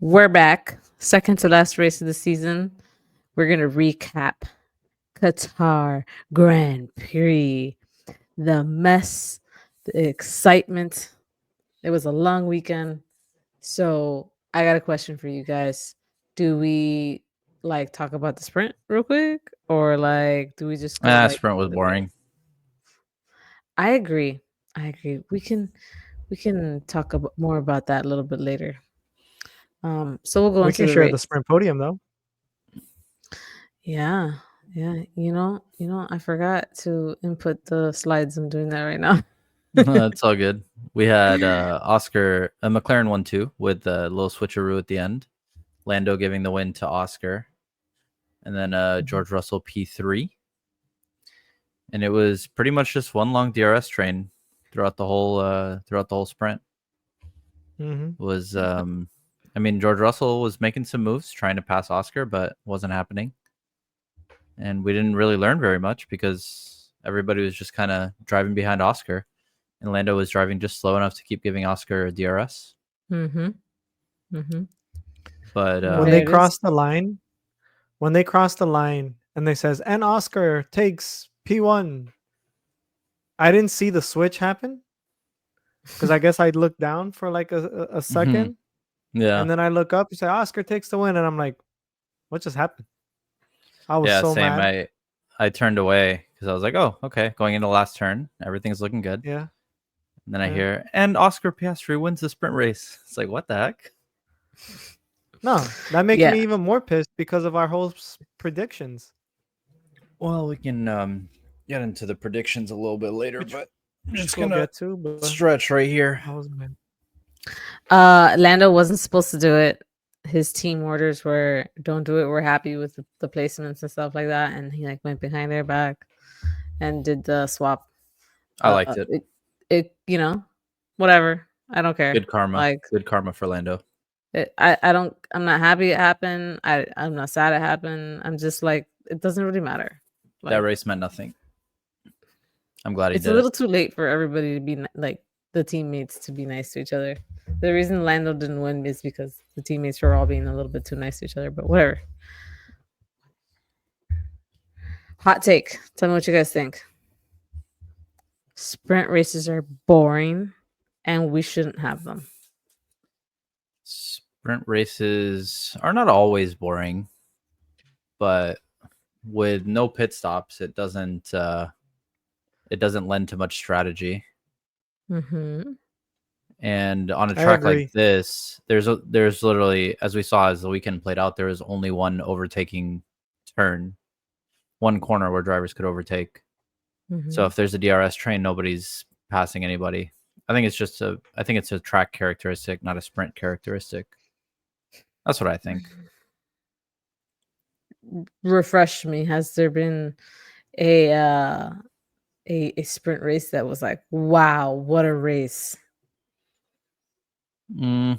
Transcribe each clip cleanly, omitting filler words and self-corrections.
We're back. Second to last race of the season. We're going to recap Qatar Grand Prix. The mess, the excitement. It was a long weekend. So I got a question for you guys. Do we like talk about the sprint real quick? Or like do we just go like Sprint was the bit? boring. I agree. I agree. We can talk more about that a little bit later. So we'll go We into can the share the race. sprint podium though. Yeah, yeah. I forgot to input the slides. I'm doing that right now. It's all good. We had Oscar, McLaren 1-2 with a little switcheroo at the end. Lando giving the win to Oscar, and then George Russell P3. And it was pretty much just one long DRS train throughout the whole sprint. Mm-hmm. Was George Russell was making some moves trying to pass Oscar, but wasn't happening. And we didn't really learn very much because everybody was just kind of driving behind Oscar, and Lando was driving just slow enough to keep giving Oscar a DRS. Mm-hmm. Mm-hmm. But When There they it is. cross the line, and they says, and Oscar takes P1. I didn't see the switch happen because I guess I'd look down for like a second, yeah, and then I look up and say Oscar takes the win, and I'm like, what just happened? I was yeah, so same. mad. I turned away because I was like, oh, okay, going into the last turn, everything's looking good. Yeah, And then I yeah. hear, and Oscar Piastri wins the sprint race. It's like, what the heck? No, that makes Yeah. me even more pissed because of our whole predictions. Well, we can get into the predictions a little bit later, but I'm Which just we'll gonna get to, but stretch right here. I was mad. Lando wasn't supposed to do it. His team orders were don't do it. We're happy with the placements and stuff like that. And he like went behind their back and did the swap. I liked it. It whatever. I don't care. Good karma. Like Good karma for Lando. I'm not happy it happened. I'm not sad it happened. I'm just like it doesn't really matter. That Like race meant nothing. I'm glad he it's a did little it. too late for everybody to be like the teammates to be nice to each other. The reason Lando didn't win is because the teammates were all being a little bit too nice to each other. But whatever. Hot take. Tell me what you guys think. Sprint races are boring, and we shouldn't have them. Sprint races are not always boring, but with no pit stops, it doesn't lend to much strategy. Mm-hmm. And on a I track like agree. this, there's literally, as we saw as the weekend played out, there was only one overtaking turn, one corner where drivers could overtake. Mm-hmm. So if there's a DRS train, nobody's passing anybody. I think it's a track characteristic, not a sprint characteristic. That's what I think. Refresh me. Has there been a a sprint race that was like, wow, what a race? Maybe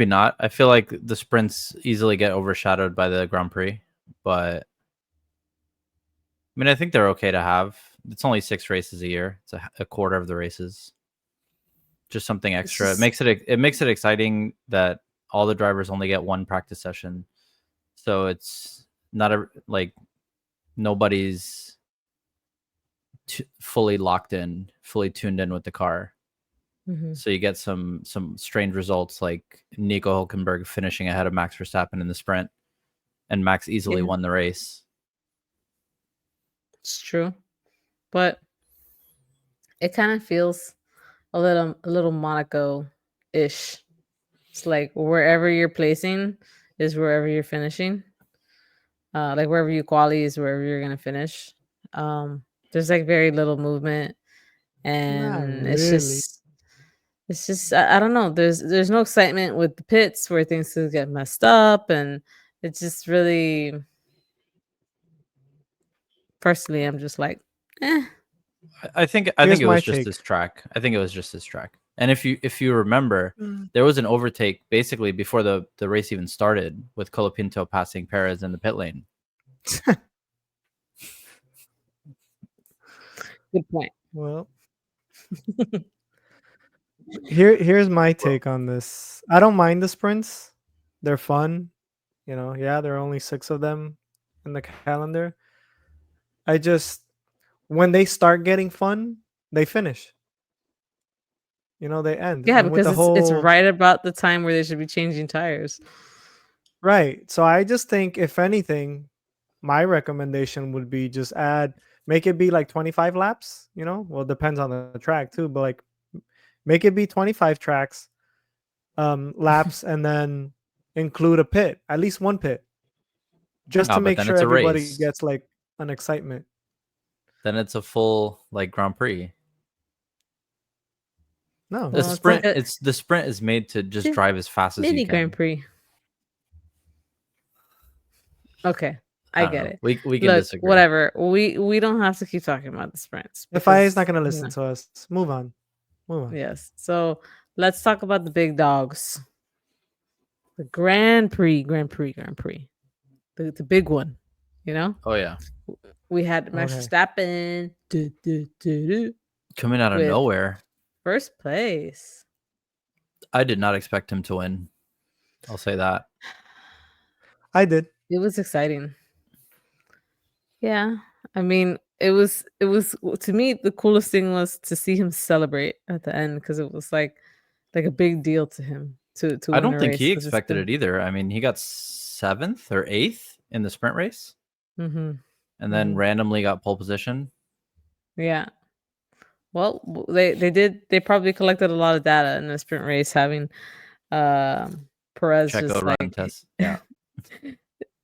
not. I feel like the sprints easily get overshadowed by the Grand Prix, but I think they're okay to have. It's only 6 races a year. It's a quarter of the races. Just something extra. It makes it exciting that all the drivers only get one practice session, so it's not nobody's fully locked in, fully tuned in with the car. Mm-hmm. So you get some strange results like Nico Hülkenberg finishing ahead of Max Verstappen in the sprint, and Max easily won the race. It's true, but it kind of feels a little Monaco-ish. It's like wherever you're placing is wherever you're finishing. Like wherever you quality is wherever you're gonna finish. There's like very little movement, Not and really. it's just I don't know. There's no excitement with the pits where things could get messed up, and it's just really. Personally, I'm just like, eh. I think Here's it my was just take. this track. I think it was just this track. And if you remember, there was an overtake basically before the race even started with Colapinto passing Perez in the pit lane. Good point. Well, Here's my take on this. I don't mind the sprints. They're fun. Yeah, there are only 6 of them in the calendar. I just when they start getting fun, they finish. They end. Yeah, And with because the it's whole right about the time where they should be changing tires. right. So I just think if anything, my recommendation would be just make it be like 25 laps, Well, it depends on the track too, but like make it be 25 tracks laps and then include a pit, at least one pit, just to No, but make then sure it's a everybody race. gets like an excitement. Then it's a full like Grand Prix. No. The Well, it's like sprint, a it's the sprint is made to just di- drive as fast as you mini Grand can. Prix. Okay, I I don't get know. it. We can Look, disagree. whatever. We don't have to keep talking about the sprints FIA is not because going to listen to us. Move on. Move on. yes. So let's talk about the big dogs. The Grand Prix, Grand Prix, Grand Prix. The big one. You know, Oh yeah, we had Max Okay. Verstappen coming out of with nowhere. first place. I did not expect him to win. I'll say that. I did. It was exciting. Yeah. I mean, it was to me the coolest thing was to see him celebrate at the end because it was like a big deal to him to I win don't a think race he because it's expected been it either. I mean, he got 7th or 8th in the sprint race, hmm and then randomly got pole position. yeah. Well, they probably collected a lot of data in the sprint race having Perez Checo just run like test. Yeah,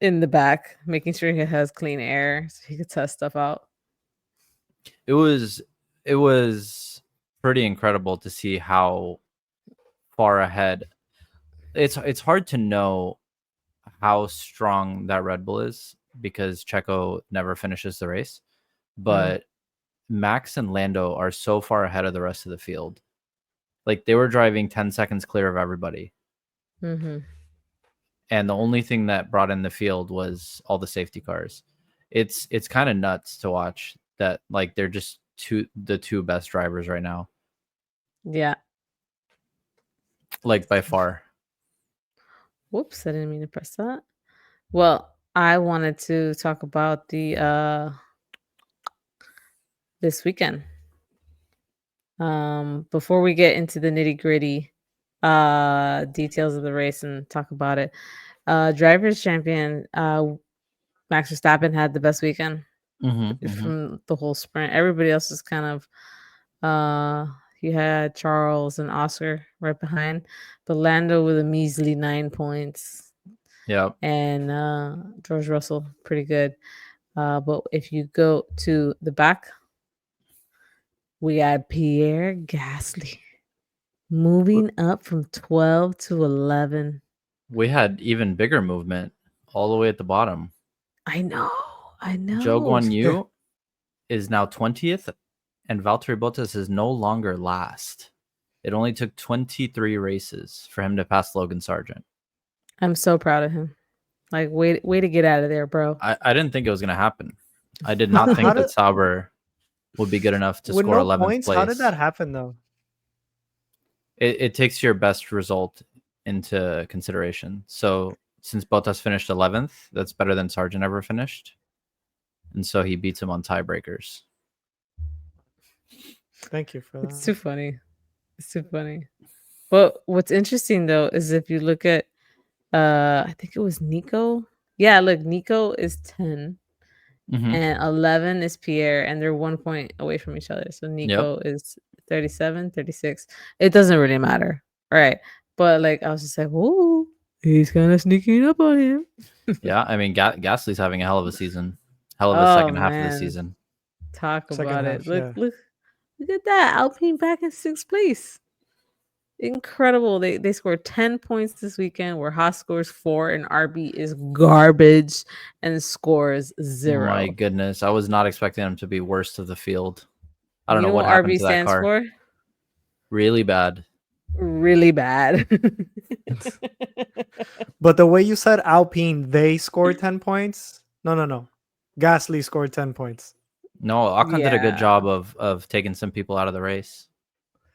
in the back making sure he has clean air so he could test stuff out. it was pretty incredible to see how far ahead. It's hard to know how strong that Red Bull is because Checo never finishes the race, but Max and Lando are so far ahead of the rest of the field. Like they were driving 10 seconds clear of everybody. Mm-hmm. And the only thing that brought in the field was all the safety cars. It's kind of nuts to watch that like they're just the two best drivers right now, Yeah. like by far. Whoops, I didn't mean to press that. Well, I wanted to talk about the this weekend. Before we get into the nitty-gritty details of the race and talk about it. Drivers champion Max Verstappen had the best weekend from the whole sprint. Everybody else is kind of he had Charles and Oscar right behind, but Lando with a measly 9 points Yeah. and George Russell pretty good. But if you go to the back, we got Pierre Gasly moving up from 12 to 11. We had even bigger movement all the way at the bottom. I know. I Joe know. Guan Yu is now 20th, and Valtteri Bottas is no longer last. It only took 23 races for him to pass Logan Sargent. I'm so proud of him. Like, way to get out of there, bro. I didn't think it was going to happen. I did not think that Sauber would be good enough to with score no 11th points, place. how did that happen though? It takes your best result into consideration. So since Bottas finished 11th, that's better than Sargent ever finished. And so he beats him on tiebreakers. Thank you for that. It's too funny. It's too funny. But what's interesting though is if you look at I think it was Nico. Yeah, look, Nico is 10 and 11 is Pierre, and they're 1 point away from each other. So Nico is 37, 36. It doesn't really matter. Right. But like I was just like, whoa, he's kind of sneaking up on him. Yeah, I mean Gasly's having a hell of a season. Hell of a Oh second half of the man. season. Talk Second about half, it. Look, yeah. look at that. Alpine back in 6th place. Incredible. They scored 10 points this weekend where Haas scores 4 and RB is garbage and scores 0. My goodness. I was not expecting him to be worst of the field. I don't You know know what what happened RB to that stands car. for? Really bad. Really bad. But the way you said Alpine, they scored 10 points. No. Gasly scored 10 points. No, Ocon did a good Yeah. job of taking some people out of the race.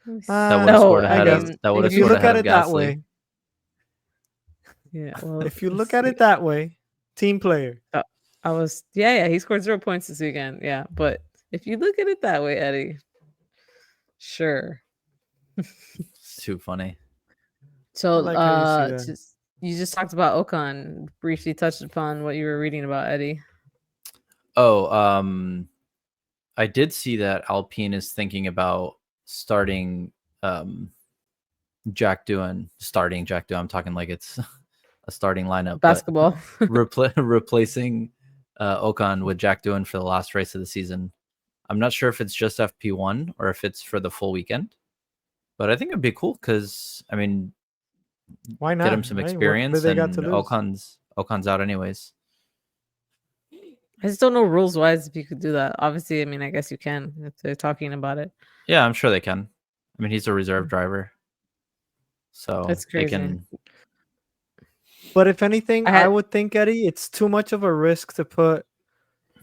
That would have Uh, scored So, I I ahead guess of mean, that would if have if you you scored look ahead at of it that Gasly. way, yeah, well, if you let's look at see. it that way, team player. Uh, I was yeah, he scored 0 points this weekend. Yeah, but if you look at it that way, Eddie, sure. It's too funny. I So, like how you see that. you just talked about Ocon, briefly touched upon what you were reading about Eddie. Oh, I did see that Alpine is thinking about starting starting Jack Doohan. I'm talking like it's a starting lineup, but Basketball. replacing Ocon with Jack Doohan for the last race of the season. I'm not sure if it's just FP1 or if it's for the full weekend, but I think it'd be cool because I mean, Why get him not? some Right? What do experience, they got to and lose? Ocon's out anyways. I just don't know rules wise if you could do that. Obviously, I mean, I guess you can if they're talking about it. Yeah, I'm sure they can. I mean, he's a reserve driver, so It's they crazy. can. But if anything, I I had would think, Eddie, it's too much of a risk to put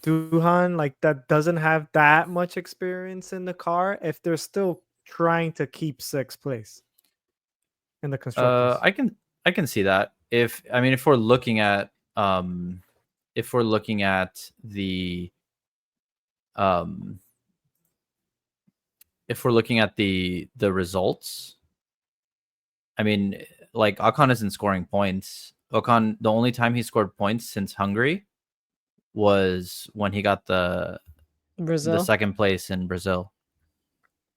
Duhan like that doesn't have that much experience in the car if they're still trying to keep sixth place in the constructors. I can see that. If I mean, if we're looking at the um if we're looking at the results, I mean, like Ocon isn't scoring points. Ocon, the only time he scored points since Hungary was when he got the Brazil. second place in Brazil.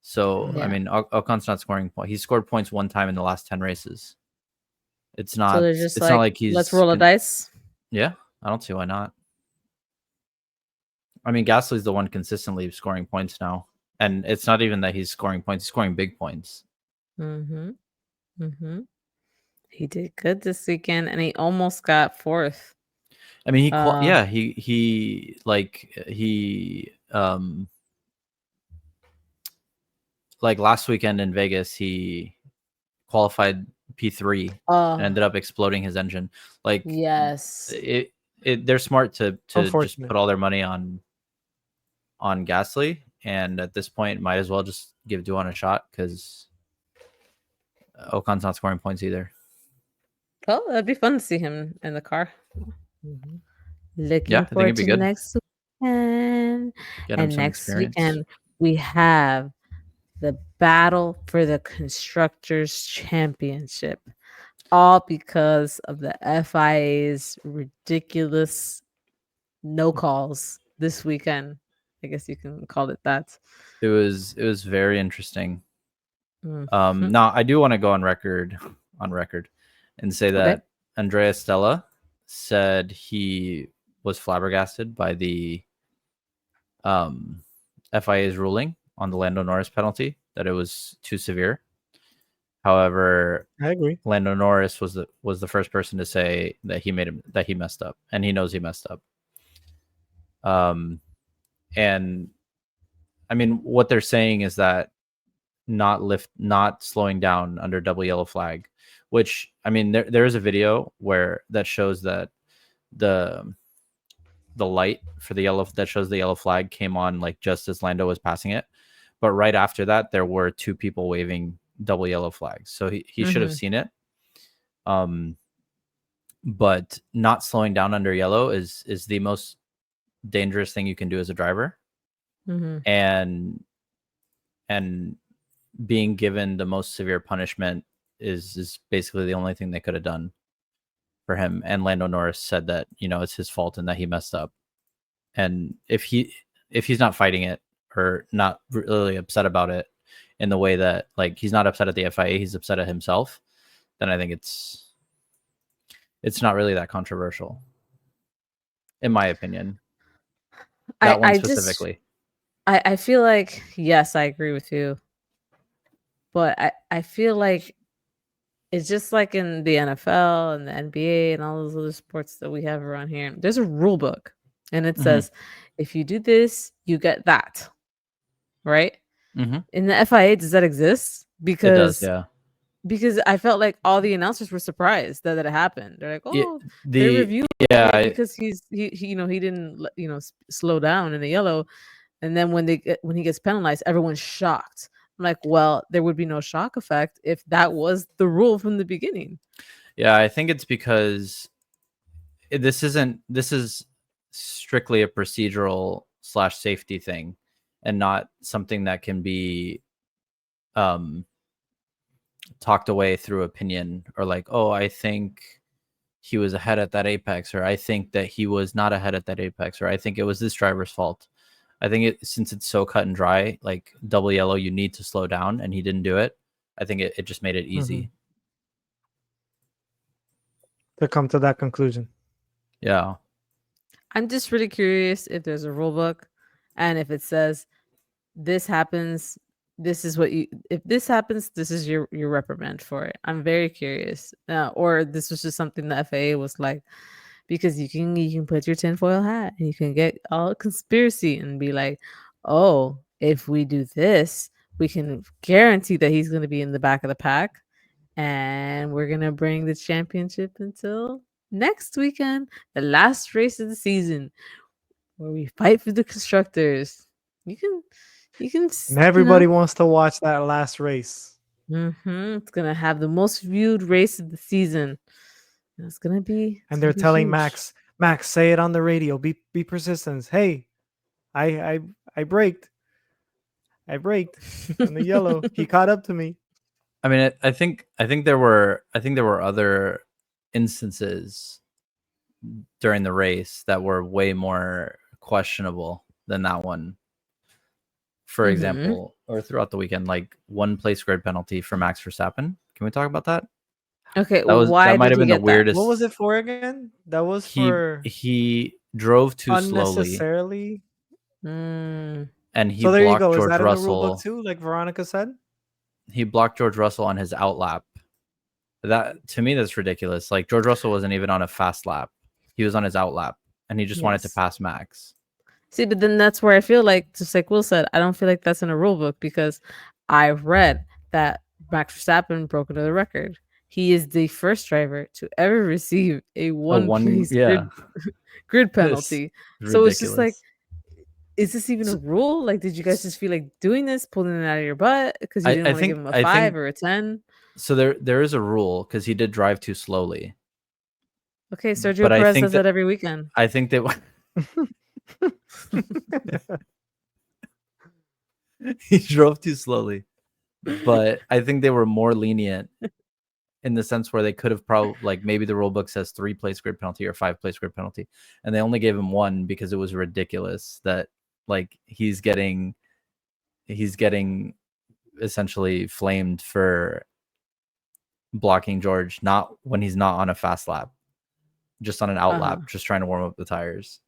So I Yeah. mean, Ocon's not scoring points. He scored points one time in the last 10 races. It's So not. they're just It's not like, like let's roll a dice. Yeah, I don't see why not. I mean, Gasly's the one consistently scoring points now, and it's not even that he's scoring points; he's scoring big points. Mm-hmm. Mm-hmm. He did good this weekend, and he almost got fourth. I mean, Uh, yeah, he like last weekend in Vegas, he qualified P3 and oh ended up exploding his engine. Like yes. they're smart to just Unfortunate. put all their money on Gasly, and at this point, might as well just give Duan a shot because Ocon's not scoring points either. Well, it'd be fun to see him in the car. Mhm. Yeah, Looking I think it'd forward be to good. next weekend. Get him And some next experience. weekend we have the battle for the Constructors Championship. All because of the FIA's ridiculous no calls this weekend. I guess you can call it that. It was very interesting. Mhm. Now I do want to go on record and say Okay. that Andrea Stella said he was flabbergasted by the um, FIA's ruling on the Lando Norris penalty, that it was too severe. However, I agree. Lando Norris was the first person to say that he messed up, and he knows he messed up. And I mean, what they're saying is that not slowing down under double yellow flag, which I mean, there is a video where that shows that the the light for the yellow that shows the yellow flag came on like just as Lando was passing it, but right after that there were two people waving double yellow flags, so he should have Mhm. seen it. Um, but not slowing down under yellow is the most dangerous thing you can do as a driver, Mhm. and being given the most severe punishment is basically the only thing they could have done for him. And Lando Norris said that it's his fault and that he messed up. And if he's not fighting it or not really upset about it in the way that, like, he's not upset at the FIA, he's upset at himself, then I think it's not really that controversial, in my opinion. I That one I just specifically. I feel like yes, I agree with you, but I feel like it's just like in the NFL and the NBA and all those other sports that we have around here. There's a rule book, and it Hmm. says if you do this, you get that, right? Hmm. In the FIA, does that exist? It does, yeah. Because I felt like all the announcers were surprised that it happened. They're like, Yeah, "Oh, they're the reviewing yeah, it because he didn't slow down in the yellow." And then when he gets penalized, everyone's shocked. I'm like, well, there would be no shock effect if that was the rule from the beginning. Yeah, I think it's because this is strictly a procedural / safety thing, and not something that can be talked away through opinion, or like, oh, I think he was ahead at that apex, or I think that he was not ahead at that apex, or I think it was this driver's fault. I think since it's so cut and dry, like double yellow, you need to slow down, and he didn't do it. I think it just made it easy. To come to that conclusion. Yeah. I'm just really curious if there's a rule book and if it says this happens, this is what you, if this happens, this is your reprimand for it. I'm very curious. Or this was just something the FAA was like, because you can put your tinfoil hat and you can get all conspiracy and be like, oh, if we do this, we can guarantee that he's going to be in the back of the pack, and we're going to bring the championship until next weekend, the last race of the season, where we fight for the constructors. You can And everybody wants to watch that last race. It's gonna have the most viewed race of the season. It's gonna be. And they're telling Max, say it on the radio. Be persistent. Hey, I braked. I braked on the yellow. He caught up to me. I mean, I think there were other instances during the race that were way more questionable than that one. For example, or throughout the weekend, like one place grid penalty for Max Verstappen. Can we talk about that? Okay, that might have been the weirdest. What was it for again? That was he drove too unnecessarily. And he so there blocked you go. George Is that Russell in the rule book too, like Veronica said? He blocked George Russell on his outlap. That, to me, that's ridiculous. Like, George Russell wasn't even on a fast lap. He was on his outlap, and he just wanted to pass Max. See, but then that's where I feel like, just like Will said, I don't feel like that's in a rule book, because I've read that Max Verstappen broke another record. He is the first driver to ever receive a one-place grid penalty. So it's just like, is this even a rule? Like, did you guys just feel like doing this, pulling it out of your butt because you didn't want to give him a 5 or a 10? So there is a rule, because he did drive too slowly. Okay, Sergio Perez does that every weekend. I think that he drove too slowly, but I think they were more lenient in the sense where they could have probably, like, maybe the rule book says 3-place grid penalty or 5-place grid penalty, and they only gave him 1 because it was ridiculous that, like, he's getting essentially flamed for blocking George, not when he's not on a fast lap, just on an out lap, just trying to warm up the tires.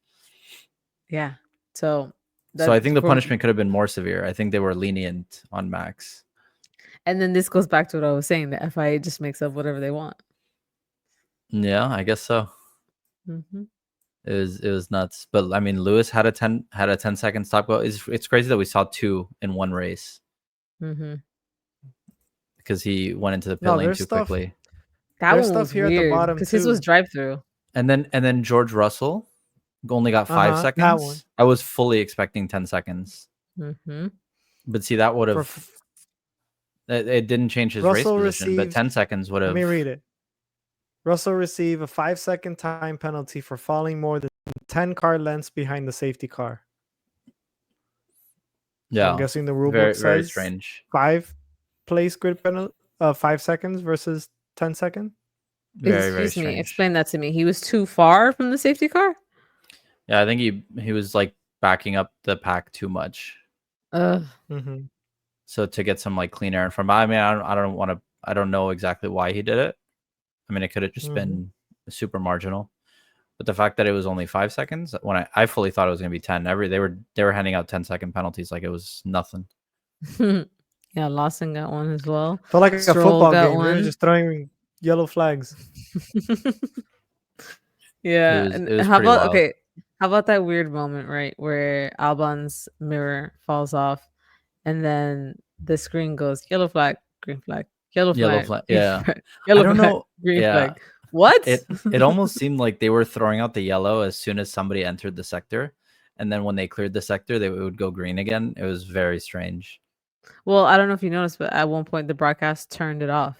Yeah. So I think the punishment could have been more severe. I think they were lenient on Max. And then this goes back to what I was saying. The FIA just makes up whatever they want. Yeah, I guess so. It was nuts. But I mean, Lewis had a 10-second stop go. It's crazy that we saw 2 in one race. Because he went into the pit lane too quickly. That one was here weird, at the bottom because his was drive-through. And then George Russell only got 5 seconds. I was fully expecting 10 seconds. But see, that would have it didn't change his race position, but 10 seconds would have. Let me read it. Russell received a 5-second time penalty for falling more than 10 car lengths behind the safety car. Yeah, so I'm guessing the rule book says very strange. 5-place grid penalty, 5 seconds versus 10 seconds. Excuse me. Explain that to me. He was too far from the safety car. Yeah, I think he was like backing up the pack too much. So to get some like clean air in front. I mean, I don't know exactly why he did it. I mean, it could have just been super marginal. But the fact that it was only 5 seconds, when I fully thought it was going to be 10. They were handing out 10-second penalties like it was nothing. Yeah, Lawson got one as well. Felt like a football game. They were just throwing yellow flags. Yeah. It was how about wild. How about that weird moment, right, where Albon's mirror falls off, and then the screen goes yellow flag, green flag, yellow flag. Yeah. Yellow I don't flag, know. green Yeah. flag. What? It almost seemed like they were throwing out the yellow as soon as somebody entered the sector, and then when they cleared the sector, they would go green again. It was very strange. Well, I don't know if you noticed, but at one point the broadcast turned it off.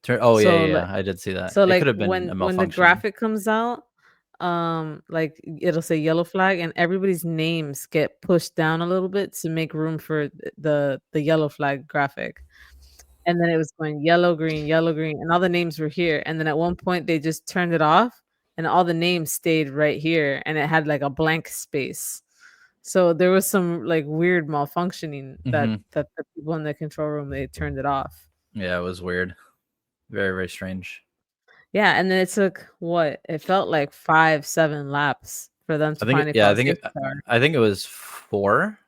Oh yeah, So yeah, like yeah. I did see that. so It could like have been a when the malfunction. graphic comes out, like it'll say yellow flag and everybody's names get pushed down a little bit to make room for the yellow flag graphic. And then it was going yellow, green, and all the names were here. And then at one point they just turned it off and all the names stayed right here and it had like a blank space. So there was some like weird malfunctioning that Hmm. the people in the control room they turned it off. Yeah, it was weird. Very, very strange. Yeah, and then it took what? It felt like 5, 7 laps for them I to think, finally yeah, call a safety car. I think it was 4.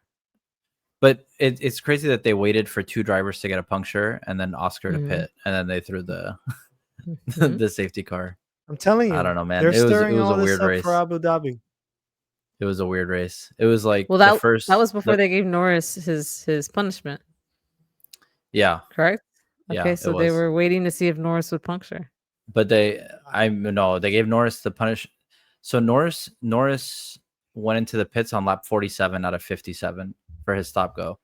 But it's crazy that they waited for 2 drivers to get a puncture and then Oscar to Mhm, pit, and then they threw the mhm. the safety car. I'm telling I don't you, know, man. they're It stirring was all a this weird up for race. Abu Dhabi. It was a weird race. It was like Well, the that first was before the they gave Norris his punishment, yeah, correct? yeah, Okay, it so they was. were waiting to see if Norris would puncture. But I no, they gave Norris the punish. So Norris went into the pits on lap 47 out of 57 for his stop go.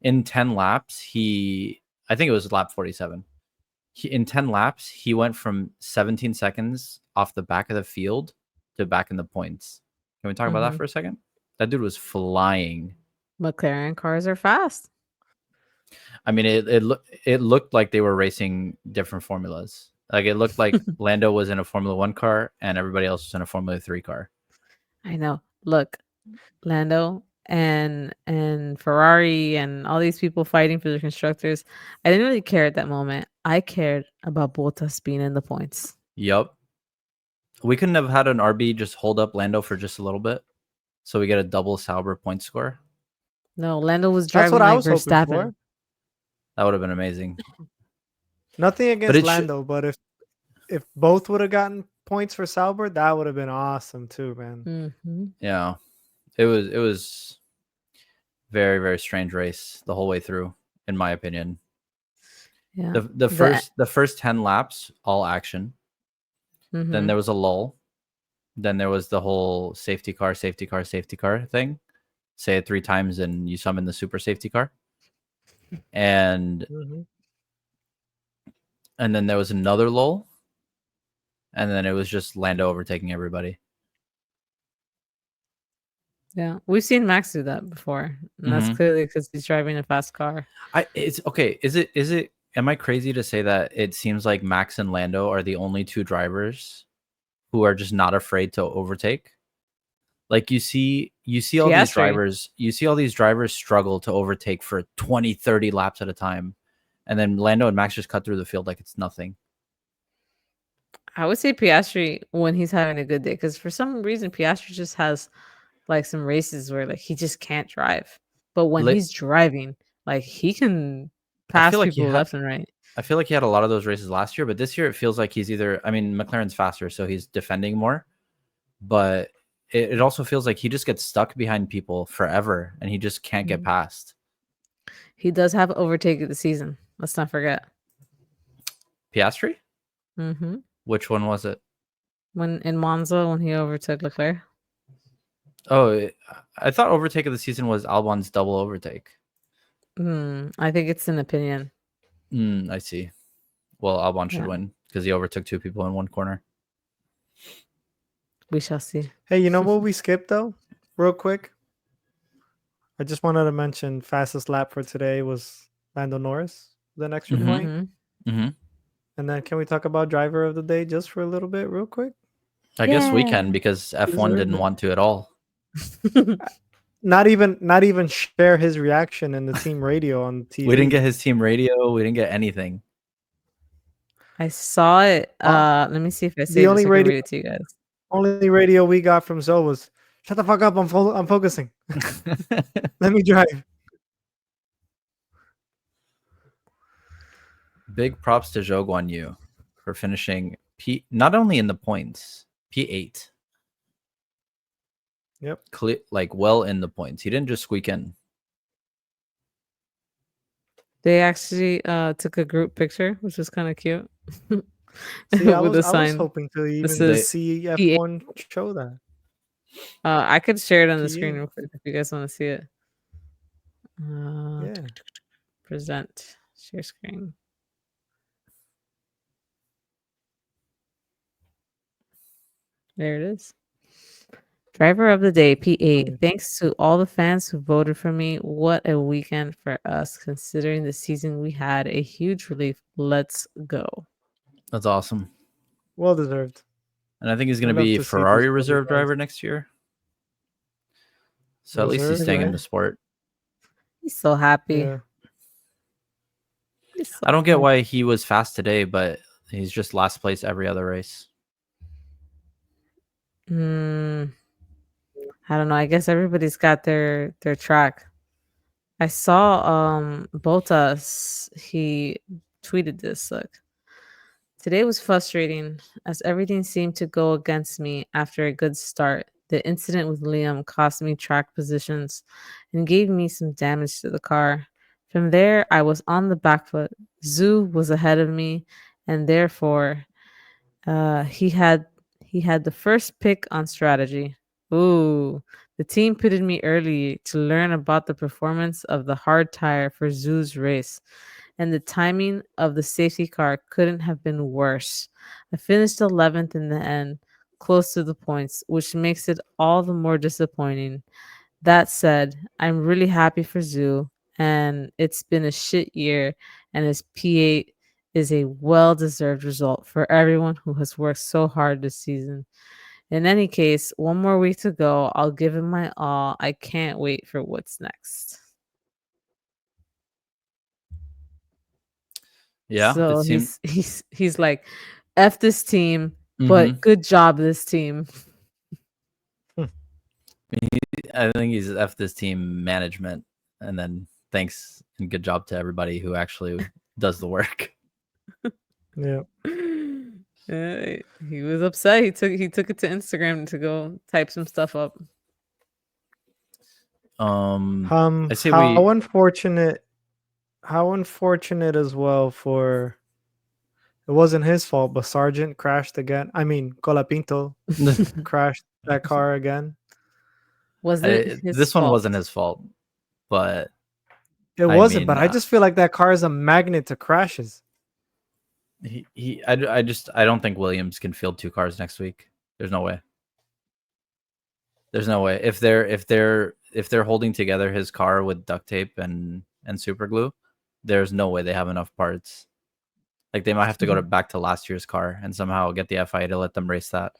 In 10 laps, I think it was lap 47. In 10 laps, he went from 17 seconds off the back of the field to back in the points. Can we talk about that Mhm. for a second? That dude was flying. McLaren cars are fast. I mean, it looked like they were racing different formulas. Like it looked like Lando was in a Formula One car and everybody else was in a Formula 3 car. I know. Look, Lando and Ferrari and all these people fighting for the constructors. I didn't really care at that moment. I cared about Bottas being in the points. Yup. We couldn't have had an RB just hold up Lando for just a little bit, so we get a double Sauber point score. No, Lando was That's what driving I like was hoping Verstappen. for. That would have been amazing. Nothing But against Lando, but if both would have gotten points for Sauber, that would have been awesome too, man. Mhm. yeah, it was very, very strange race the whole way through, in my opinion. Yeah. The first 10 laps, all action. Then Mhm. there was a lull. Then there was the whole safety car, safety car, safety car thing. Say it 3 times and you summon the super safety car. And Hmm. and then there was another lull. And then it was just Lando overtaking everybody. Yeah. We've seen Max do that before. And that's Hmm. clearly because he's driving a fast car. It's okay. Is it am I crazy to say that it seems like Max and Lando are the only 2 drivers who are just not afraid to overtake? Like Piastri. you see all these drivers struggle to overtake for 20, 30 laps at a time. And then Lando and Max just cut through the field like it's nothing. I would say Piastri when he's having a good day. Because for some reason Piastri just has like some races where like he just can't drive. But when Li- he's driving, like he can I pass feel like he people had left and right. I feel like he had a lot of those races last year, but this year it feels like he's either, I mean, McLaren's faster, so he's defending more, but it also feels like he just gets stuck behind people forever and he just can't get Mhm. past. He does have overtake of the season. Let's not forget. Piastri? Hmm. Which one was it? When in Monza when he overtook Leclerc. Oh, I thought overtake of the season was Albon's double overtake. I think it's an opinion. I see. Well, Albon should Yeah, win because he overtook 2 people in one corner. we shall see. Hey, you know what we skipped though? Real quick. I just wanted to mention fastest lap for today was Lando Norris with an extra Mm-hmm. point. Hmm. Mm-hmm. And then can we talk about driver of the day just for a little bit, real quick? I guess we can Yay! because He F1 deserved didn't it. want to at all. Not even share his reaction in the team radio on We didn't TV. get his team radio. We didn't get anything. I saw it. Uh, Let me see if I the saved it only so I can radio read it to you guys. only radio we got from Zoe was shut the fuck up. I'm focusing. Let me drive. Big props to Zhou Guan Yu for finishing not only in the points, P8. Yep. Like well in the points. He didn't just squeak in. They actually took a group picture, which was kind of cute. See, I With was the I was sign. hoping to This even They is see P8. F1 show that. I could share it on the screen P8. real quick if you guys want to see it. Yeah. Present share screen. There it is. Driver of the day, P8. Mm. Thanks to all the fans who voted for me. What a weekend for us, considering the season we had. A huge relief. Let's go. That's awesome. Well deserved. And I think he's I going to love be to see these Ferrari older reserve guys. driver next year. So at least he's Reserve, staying in right? the sport. He's so happy. Yeah. He's so I don't get happy. why he was fast today, but he's just last place every other race. Mm, I don't know. I guess everybody's got their track. I saw Botas. He tweeted this. Look, today was frustrating as everything seemed to go against me after a good start. The incident with Liam cost me track positions and gave me some damage to the car. From there, I was on the back foot. Zhu was ahead of me, and therefore, he had the first pick on strategy. Ooh, the team pitted me early to learn about the performance of the hard tire for Zhu's race, and the timing of the safety car couldn't have been worse. I finished 11th in the end, close to the points, which makes it all the more disappointing. That said, I'm really happy for Zoo, and it's been a shit year, and his P8 is a well deserved result for everyone who has worked so hard this season. In any case, one more week to go. I'll give him my all. I can't wait for what's next. Yeah, it So seemed. he's like, F this team, Mm-hmm. but good job this team. I think he's F this team management, and then thanks and good job to everybody who actually does the work. Yeah. He was upset. He took it to Instagram to go type some stuff up. I say How we. unfortunate. How unfortunate as well for. It wasn't his fault, but Sargent crashed again. I mean, Colapinto crashed that car again. Was it his This one fault? wasn't his fault, but It I wasn't, but mean, I just feel like that car is a magnet to crashes. I don't think Williams can field two cars next week. There's no way. There's no way. If they're holding together his car with duct tape and super glue, there's no way they have enough parts. Like they might have to go back to last year's car and somehow get the FIA to let them race that.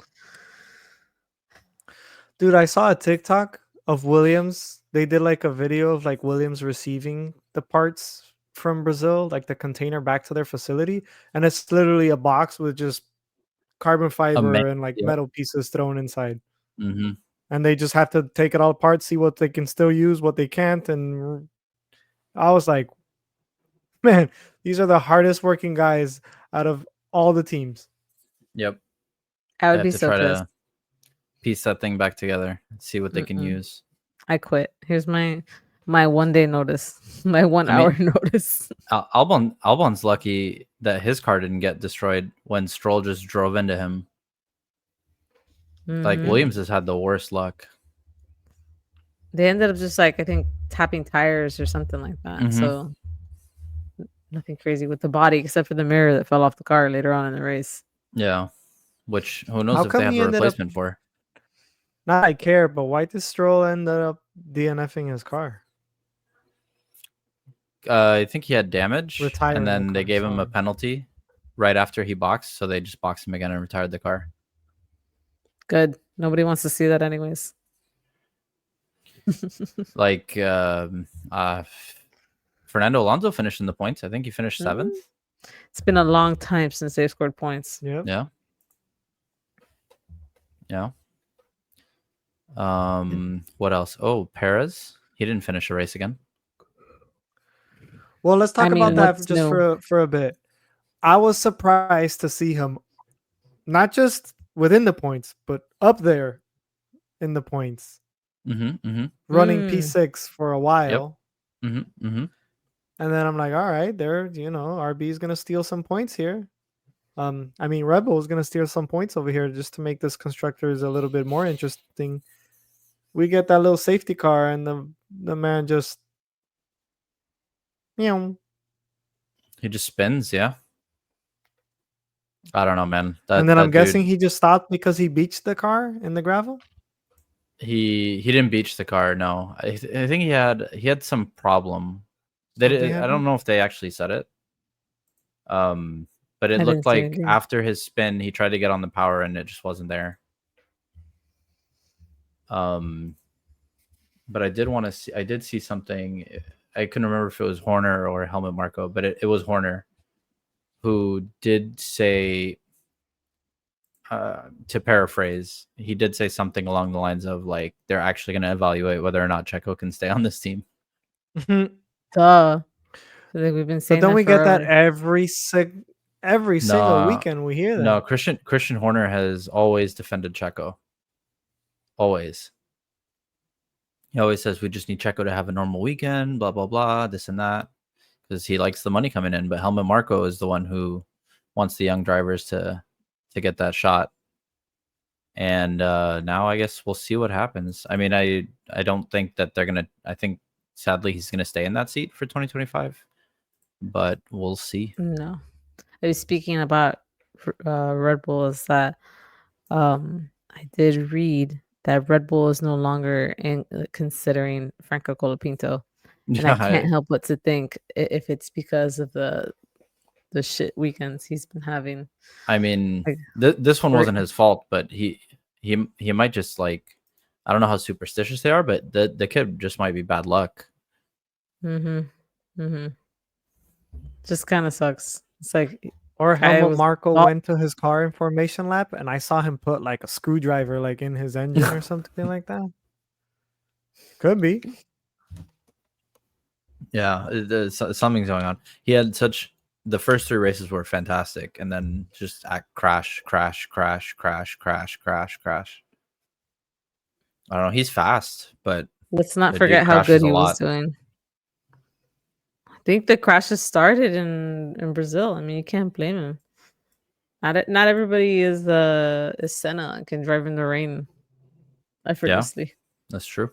Dude, I saw a TikTok of Williams. They did like a video of like Williams receiving the parts from Brazil, like the container back to their facility. And it's literally a box with just carbon A man, fiber and like yep. metal pieces thrown inside. Mm-hmm. And they just have to take it all apart, see what they can still use, what they can't. And I was like, man, these are the hardest working guys out of all the teams. Yep. I They would have be to so try pissed. to piece that thing back together and see what they can Mm-mm. use. I quit. Here's my 1 day notice, my one I hour mean, notice. Albon's lucky that his car didn't get destroyed when Stroll just drove into him. Like Hmm. Williams has had the worst luck. They ended up just like I think tapping tires or something like that. Mm-hmm. So nothing crazy with the body except for the mirror that fell off the car later on in the race. Yeah. Which who knows How if they come have he a ended up replacement for? not I care, but why did Stroll end up DNFing his car? I think he had damage, and Retiring the then they car, gave him a sorry. penalty right after he boxed, so they just boxed him again and retired the car. Good. Nobody wants to see that anyways. Like Fernando Alonso finished in the points. I think he finished Mm. seventh. It's been a long time since they've scored points. Yep. Yeah. Yeah. What else? Oh, Perez. He didn't finish a race again. Well, let's I talk mean, about that what's just new? for a bit. I was surprised to see him not just within the points, but up there in the points, Mm-hmm. Mm-hmm. running Mm. P6 for a Yep. while. Mm-hmm. Mm-hmm. And then I'm like, all right, RB is gonna steal some points here. I mean, Red Bull is gonna steal some points over here just to make this constructors a little bit more interesting. We get that little safety car, and the man just Meow. He just spins, yeah. I don't know, man. And then I'm That guessing dude, he just stopped because he beached the car in the gravel. he didn't beach the car. No, I think he had some problem. Something I don't happened. know if they actually said it. Um, but it I looked didn't see like anything. after his spin, he tried to get on the power and it just wasn't there. Um, but I did see something. I couldn't remember if it was Horner or Helmut Marko, but it was Horner who did say, to paraphrase, he did say something along the lines of like they're actually going to evaluate whether or not Checo can stay on this team. Duh. I think we've been But saying then that we get that forever. every single No, weekend we hear no, that. Christian Horner has always defended Checo. Always. He always says we just need Checo to have a normal weekend, blah blah blah, this and that, because he likes the money coming in. But Helmut Marko is the one who wants the young drivers to get that shot. And now I guess we'll see what happens. I mean, I don't think that they're gonna. I think sadly he's gonna stay in that seat for 2025, but we'll see. No. I was speaking about Red Bull is that I did read that Red Bull is no longer considering Franco Colapinto, and I can't Yeah, help but to think if it's because of the shit weekends he's been having. I mean, Like, this one we're wasn't his fault, but he might just like, I don't know how superstitious they are, but the kid just might be bad luck. mm-hmm, mm-hmm. Just kind of sucks. It's like Or I Helmut was Marko oh went to his car in formation lap, and I saw him put like a screwdriver like in his engine or something like that. Could be. Yeah, something's going on. He had such the first three races were fantastic, and then just crash, crash, crash, crash, crash, crash, crash. I don't know. He's fast, but let's not the dude forget how good crashes a he was lot. doing. I think the crashes started in Brazil. I mean, you can't blame him. Not everybody is Senna and can drive in the rain Yeah, effortlessly. that's true.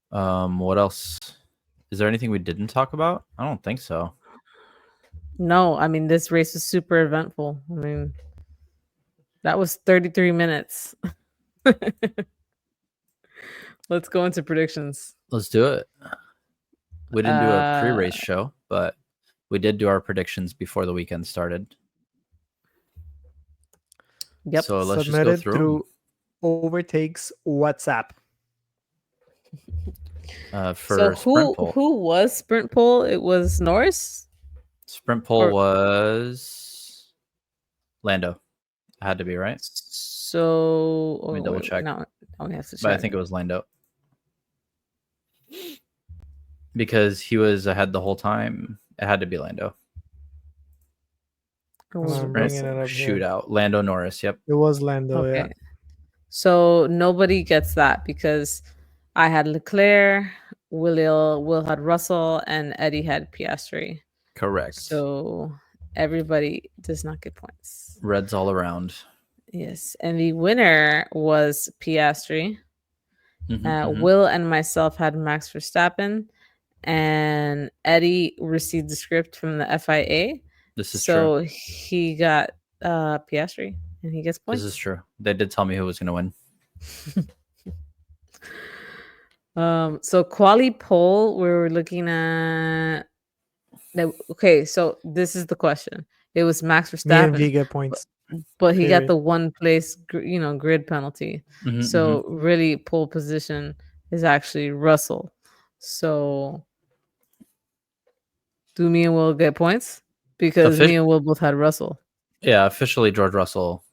What else? Is there anything we didn't talk about? I don't think so. No, I mean this race was super eventful. I mean that was 33 minutes. Let's go into predictions. Let's do it. We didn't do a Uh, pre-race show, but we did do our predictions before the weekend started. yep. So let's just go Submitted through 'em. through Overtakes WhatsApp. So For sprint pole. who was sprint pole? It was Norris Sprint pole or was Lando. Had to be right. so. Let me Oh double wait, check. now we have to But I check. think it was Lando because he was ahead the whole time. It had to be Lando. It was I'm Sprint bringing it Russell. up here. shootout. Lando Norris. Yep. It was Lando, yeah. Okay, so nobody gets that because I had Leclerc, Will had Russell, and Eddie had Piastri. Correct. So everybody does not get points. Reds all around. Yes, and the winner was Piastri. Mhm. Will and myself had Max Verstappen, and Eddie received the script from the FIA. This is true. So he got Piastri, and he gets points. This is true. They did tell me who was going to win. So quali pole, we were looking at. Okay, so this is the question. It was Max Me and V Verstappen, get but, points. but he got Period. the one place, grid penalty. So really, pole position is actually Russell. So do me and Will get points? Because me and Will both had Russell. Yeah, officially George Russell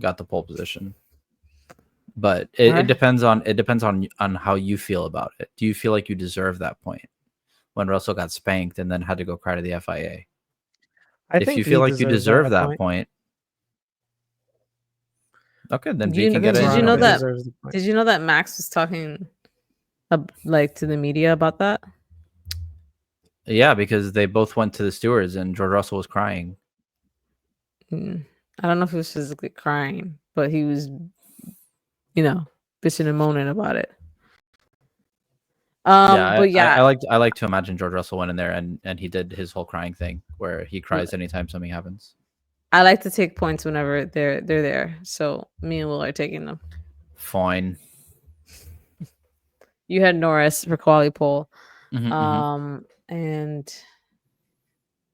got the pole position. But it Alright. depends on how you feel about it. Do you feel like you deserve that point when Russell got spanked and then had to go cry to the FIA? I If think you V feel like you deserves deserve that that point, okay, then V can I get think it. Did you You know don't Veronica get that? it. deserves the point. Did you know that Max was talking, like, to the media about that? Yeah, because they both went to the stewards and George Russell was crying. I don't know if he was physically crying, but he was, bitching and moaning about it. But yeah, I like to imagine George Russell went in there and he did his whole crying thing where he cries anytime something happens. I like to take points whenever they're there. So me and Will are taking them. Fine. You had Norris for quality pole. Mm-hmm. And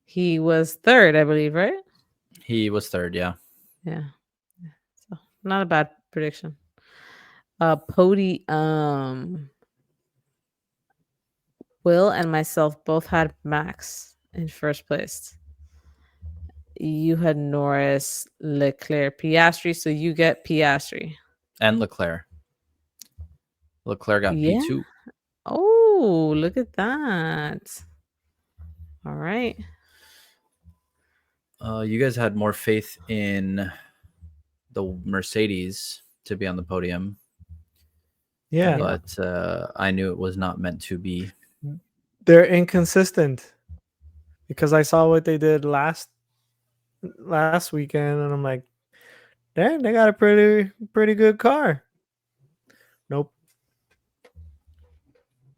he was third, I believe, right? He was third, yeah. Yeah. So not a bad prediction. Podium. Will and myself both had Max in first place. You had Norris, Leclerc, Piastri, so you get Piastri. And Leclerc. Leclerc got Yeah. P2. Oh, look at that. All right. You guys had more faith in the Mercedes to be on the podium. Yeah. But I knew it was not meant to be. They're inconsistent because I saw what they did last weekend, and I'm like, damn, they got a pretty good car. Nope.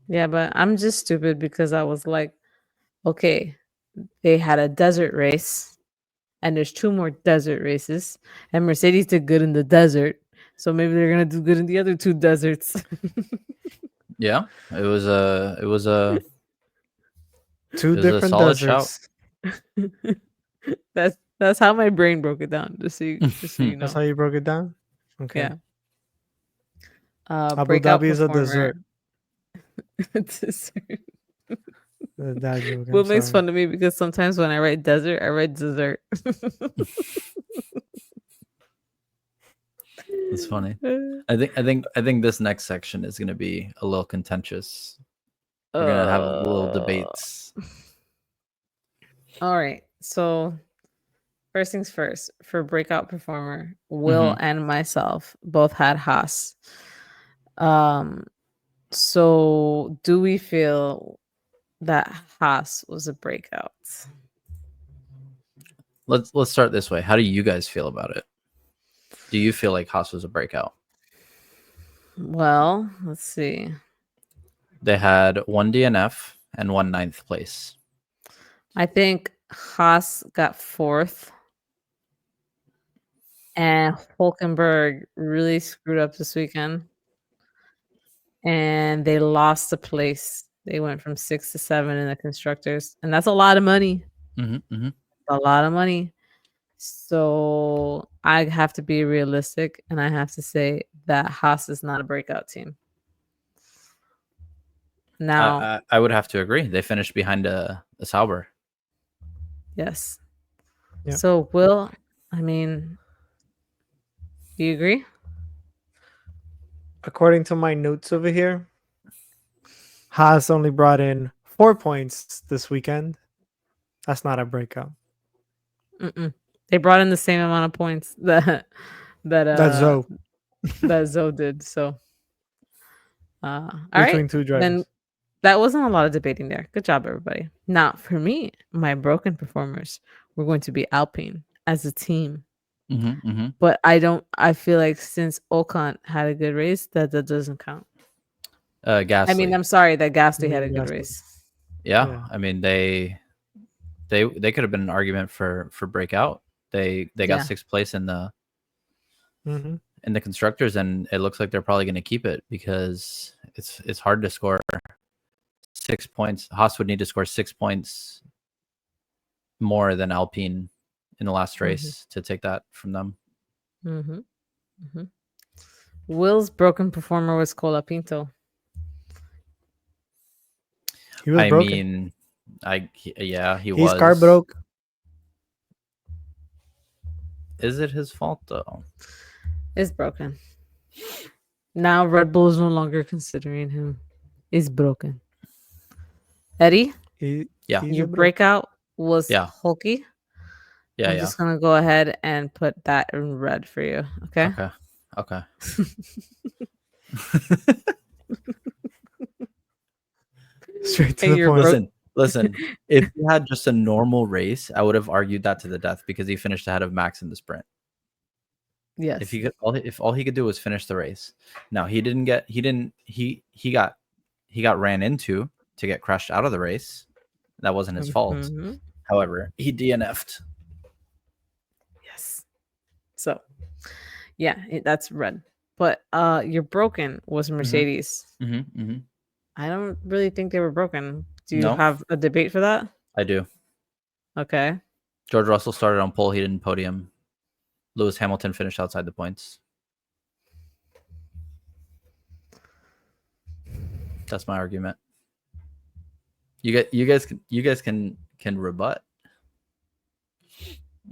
Yeah, but I'm just stupid because I was like, okay, they had a desert race and there's 2 more desert races and Mercedes did good in the desert. So maybe they're going to do good in the other 2 deserts. Yeah, it was a Two It was a different solid shout. deserts. That's how my brain broke it down. Just so you know. That's how you broke it down? Okay. Yeah. Abu Breakout Dhabi is a performer. dessert. That joke, Will I'm makes sorry. fun of me because sometimes when I write desert, I write dessert. It's funny. I think this next section is going to be a little contentious. We're going to have little debates. All right. So first things first, for breakout performer, Will and myself both had Haas. So do we feel that Haas was a breakout? Let's start this way. How do you guys feel about it? Do you feel like Haas was a breakout? Well, let's see. They had 1 DNF and 1 9th place. I think Haas got 4th. And Hulkenberg really screwed up this weekend. And they lost the place. They went from 6 to 7 in the constructors. And that's a lot of money. Mm-hmm. A lot of money. So I have to be realistic and I have to say that Haas is not a breakout team. Now, I would have to agree. They finished behind a Sauber. yes. Yep. So Will, I mean, do you agree? According to my notes over here, Haas only brought in 4 points this weekend. That's not a breakout. Mm-mm. They brought in the same amount of points that Zoe. that Zoe did. So, all Between right, 2 drivers. then that wasn't a lot of debating there. Good job, everybody. Now, for me, my broken performers were going to be Alpine as a team. But I feel like since Ocon had a good race, that doesn't count. Gasly. I mean, I'm sorry that Gasly had a good race. Yeah, I mean they could have been an argument for breakout. They got 6th place in the in the constructors, and it looks like they're probably going to keep it because it's hard to score 6 points. Haas would need to score 6 points more than Alpine in the last race to take that from them. Will's broken performer was Colapinto. He was broken. Mean, he was. His car broke. Is it his fault though? It's broken. Now Red Bull is no longer considering him. It's broken. Eddie? Your breakout was Hulky. I'm just gonna go ahead and put that in red for you. Okay. Straight to the point. Listen. If he had just a normal race, I would have argued that to the death because he finished ahead of Max in the sprint. Yes. If all he could do was finish the race. No, he got he got ran into to get crashed out of the race. That wasn't his fault. Mhm. However, he DNF'd. Yes. So, yeah, that's red. But your broken was Mercedes. I don't really think they were broken. Do you No. have a debate for that? I do. Okay. George Russell started on pole. He didn't podium. Lewis Hamilton finished outside the points. That's my argument. You guys can rebut.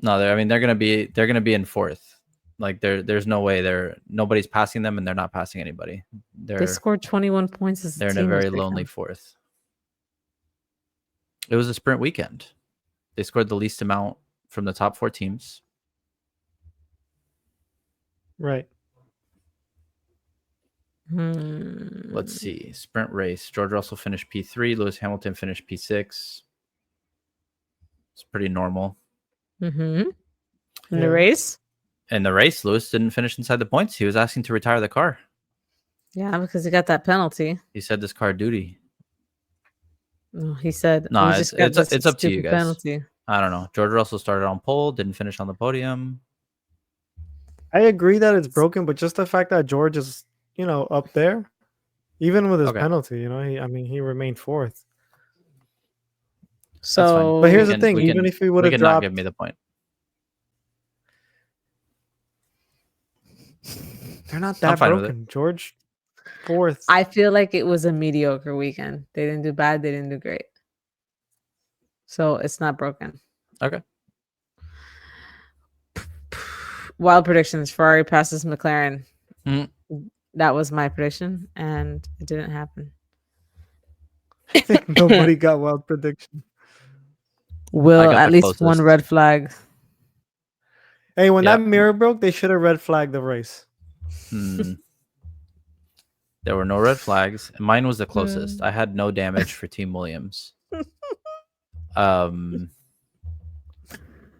No, they're gonna be in fourth. Like there's no way nobody's passing them and they're not passing anybody. They scored 21 points as a They're in a team. very lonely fourth. It was a sprint weekend. They scored the least amount from the top 4 teams. Right. Let's see. Sprint race. George Russell finished P3. Lewis Hamilton finished P6. It's pretty normal. In the race? In the race, Lewis didn't finish inside the points. He was asking to retire the car. Yeah, because he got that penalty. He said this car duty. No, he said No, we just got it's up to you guys. penalty. I don't know. George Russell started on pole, didn't finish on the podium. I agree that it's broken, but just the fact that George is, up there, even with his penalty, he remained fourth. So, but here's the thing: even if he would have dropped, not give me the point. They're not that broken. George, fourth. I feel like it was a mediocre weekend. They didn't do bad. They didn't do great. So it's not broken. Okay. Wild predictions: Ferrari passes McLaren. That was my prediction, and it didn't happen. I think nobody got wild prediction. Will at least closest. One red flag. Hey, when that mirror broke, they should have red flagged the race. There were no red flags. Mine was the closest. I had no damage for Team Williams.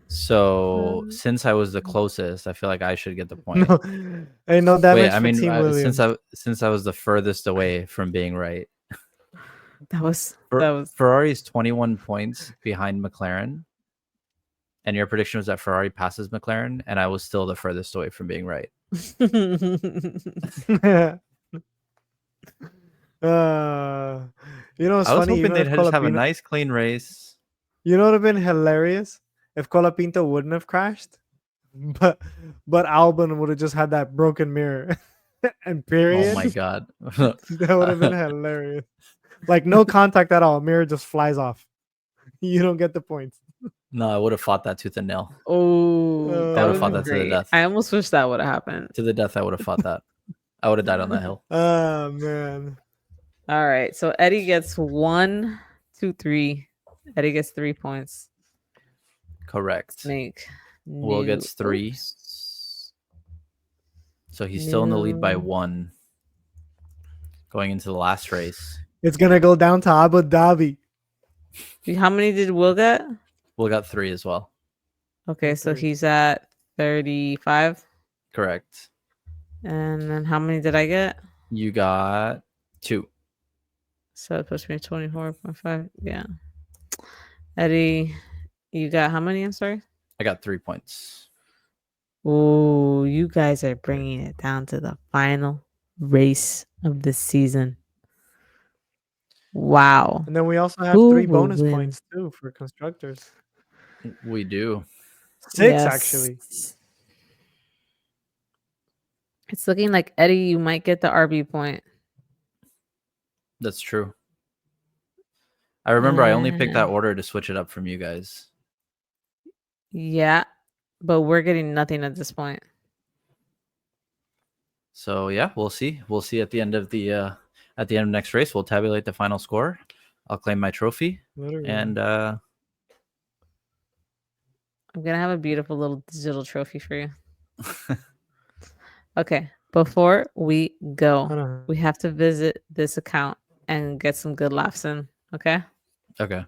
So since I was the closest, I feel like I should get the point. No damage for Team Williams. Since I was the furthest away from being right. That was Ferrari's 21 points behind McLaren. And your prediction was that Ferrari passes McLaren, and I was still the furthest away from being right. I was funny? Hoping they'd just have a nice, clean race. You know what would have been hilarious? If Colapinto wouldn't have crashed, but Albon would have just had that broken mirror. And period. Oh my god. That would have been hilarious. Like no contact at all. Mirror just flies off. You don't get the points. No, I would have fought that tooth and nail. Oh, I would have fought that to the death. I almost wish that would have happened. To the death, I would have fought that. I would have died on that hill. Oh man. All right. So Eddie gets 1, 2, 3. Eddie gets 3 points. Correct. Make Will gets 3. So he's still in the lead by 1 going into the last race. It's going to go down to Abu Dhabi. How many did Will get? Will got 3 as well. Okay, so he's at 35. Correct. And then how many did I get? You got 2. So it puts me at 24.5. Yeah. Eddie, you got how many? I'm sorry. I got 3 points. Oh, you guys are bringing it down to the final race of the season. Wow. And then we also have 3 bonus points too for constructors. We do. 6 actually. It's looking like Eddie, you might get the RB point. That's true. I remember I only picked that order to switch it up from you guys. Yeah, but we're getting nothing at this point. So yeah, we'll see. We'll see at the end of next race. We'll tabulate the final score. I'll claim my trophy. And I'm gonna have a beautiful little digital trophy for you. Okay, before we go, we have to visit this account and get some good laughs in. Okay. Okay.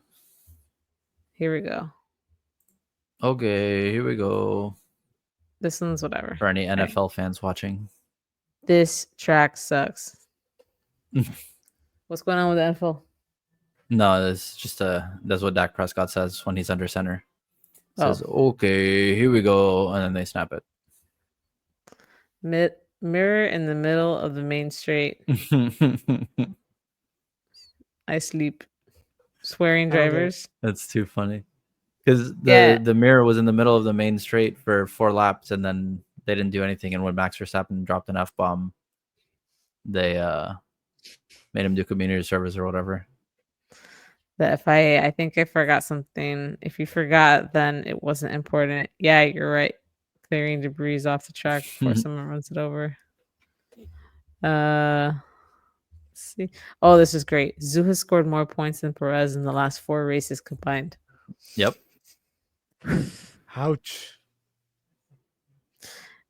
Here we go. Okay, here we go. This one's whatever. For any NFL fans watching. This track sucks. What's going on with the info? No, it's just that's what Dak Prescott says when he's under center. Oh, Says, "Okay, here we go," and then they snap it. mirror in the middle of the main straight. I sleep. Swearing I don't get it. drivers. That's too funny. Because Yeah, the mirror was in the middle of the main straight for 4 laps, and then they didn't do anything. And when Max Verstappen dropped an F bomb, they made him do community service or whatever. the FIA. I think I forgot something. If you forgot, then it wasn't important. Yeah, you're right. Clearing debris off the track before someone runs it over. Let's see. Oh, this is great. Zhu has scored more points than Perez in the last 4 races combined. Yep. Ouch.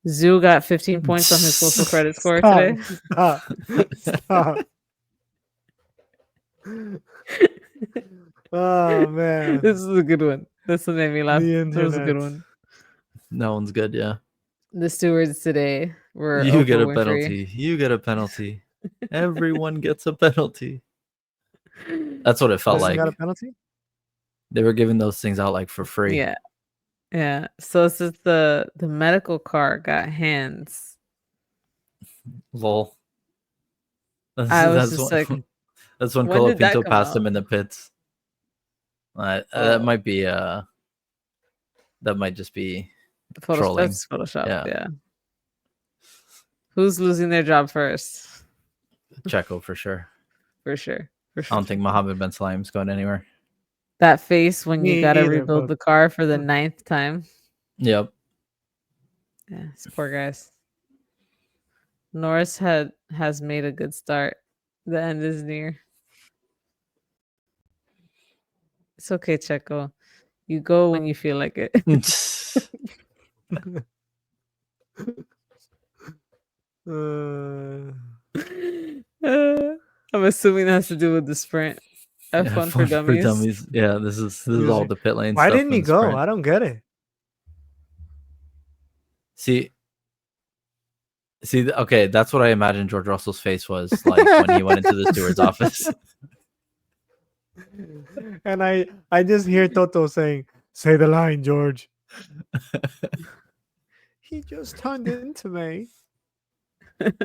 Zhu got 15 points on his social credit score today. Stop. Oh man. This is a good one. This one made me laugh. The That was a good internet. one. That one's good. Yeah. The stewards today were You Oprah get a Winfrey. penalty. You get a penalty. Everyone gets a penalty. That's what it felt Listen, like. got a penalty? They were giving those things out like for free. Yeah. Yeah. So it's just the medical car got hands. Lol. I was just like, that's when when did that Colapinto come passed out? him in the pits. Oh. That might be that might just be trolling. That's Photoshop. Yeah. Yeah. Who's losing their job first? Checo for sure. For sure. For I sure. don't think Mohammed Ben Salim's going anywhere. That face when you Me gotta either, rebuild but- the car for the 9th time. Yep. Yeah, these poor guys. Norris has made a good start. The end is near. It's okay, Checo. You go when you feel like it. I'm assuming that has to do with the sprint. F1 for dummies. Yeah, this is all the pit lane Why stuff. didn't he and go? sprint. I don't get it. See, okay, that's what I imagined George Russell's face was like when he went into the steward's office. And I just hear Toto saying, "Say the line, George." He just turned into me. Let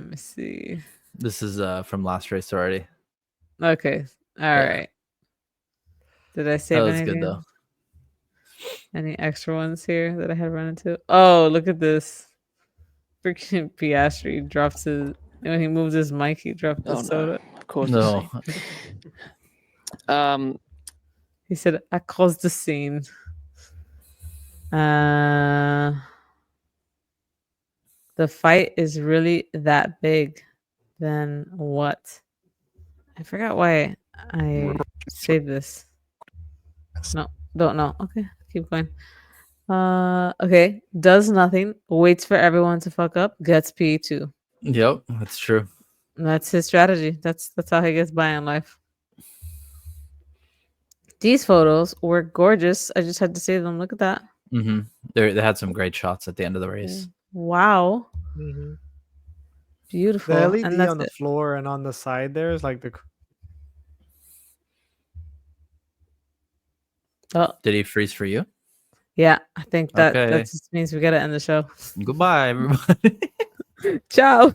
me see. This is from last race already. Okay. All right. Did I save That was anything? good though. Any extra ones here that I had run into? Oh, look at this. Freaking Piastri drops his when he moved his mic, he dropped the soda. Of course. No, He said, I caused the scene. The fight is really that big. Then what? I forgot why I saved this. No, don't know. Okay, keep going. Okay. Does nothing. Waits for everyone to fuck up. Gets P2. yep, that's true. That's his strategy. That's how he gets by in life. These photos were gorgeous. I just had to say them. Look at that. Mm-hmm. They had some great shots at the end of the race. Wow. Mhm. Beautiful. The LED and that's on the it. floor and on the side there is like the. Oh, Did he freeze for you? yeah. I think that Okay. that just means we gotta end the show. Goodbye, everybody. Ciao.